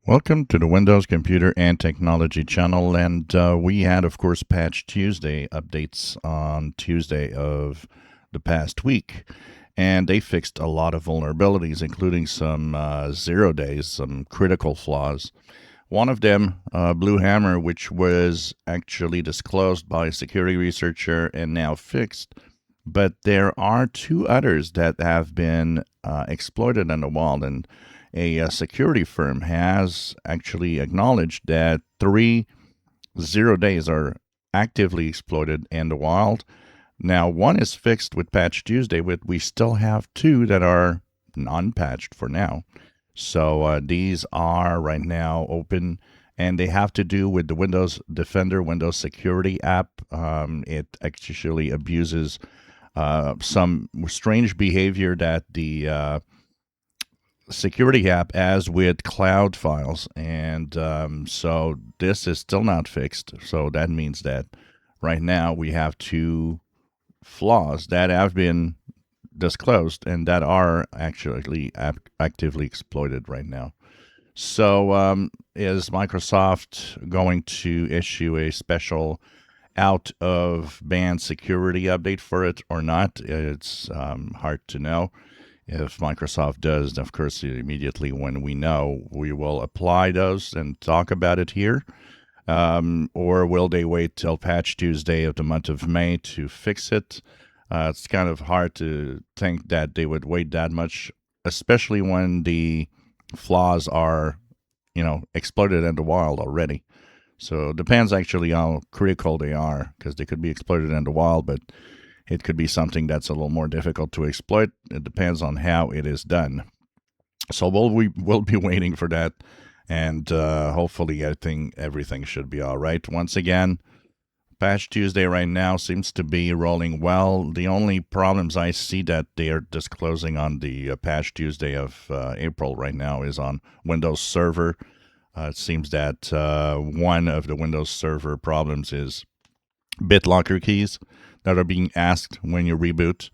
Welcome to the Windows Computer and Technology channel. And we had, of course, Patch Tuesday updates on Tuesday of the past week. And they fixed a lot of vulnerabilities, including some 0 days, some critical flaws. One of them, Blue Hammer, which was actually disclosed by a security researcher and now fixed. But there are two others that have been exploited in the wild. And a security firm has actually acknowledged that 3 0 days are actively exploited in the wild. Now, one is fixed with Patch Tuesday, but we still have two that are non-patched for now. So these are right now open, and they have to do with the Windows Defender, Windows Security app. It actually abuses some strange behavior that the security app as with cloud files. And so this is still not fixed. So that means that right now we have two flaws that have been disclosed and that are actually actively exploited right now. So is Microsoft going to issue a special out of band security update for it or not? It's hard to know. If Microsoft does, of course, immediately when we know, we will apply those and talk about it here. Or will they wait till Patch Tuesday of the month of May to fix it? It's kind of hard to think that they would wait that much, especially when the flaws are, exploded in the wild already. So it depends actually how critical they are, because they could be exploited in the wild, but it could be something that's a little more difficult to exploit. It depends on how it is done. So we'll be waiting for that, and hopefully everything should be all right. Once again, Patch Tuesday right now seems to be rolling well. The only problems I see that they are disclosing on the Patch Tuesday of April right now is on Windows Server. It seems that one of the Windows Server problems is BitLocker keys that are being asked when you reboot.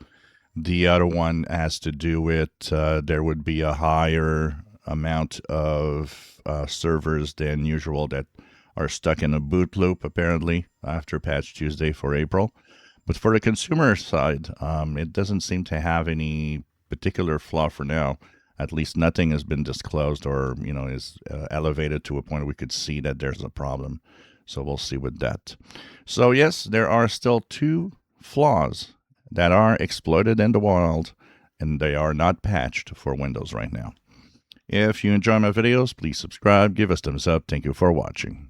The other one has to do with there would be a higher amount of servers than usual that are stuck in a boot loop, apparently, after Patch Tuesday for April. But for the consumer side, it doesn't seem to have any particular flaw for now. At least nothing has been disclosed or, is elevated to a point where we could see that there's a problem. So we'll see with that. So yes, there are still two flaws that are exploited in the wild, and they are not patched for Windows right now. If you enjoy my videos, please subscribe, give us thumbs up. Thank you for watching.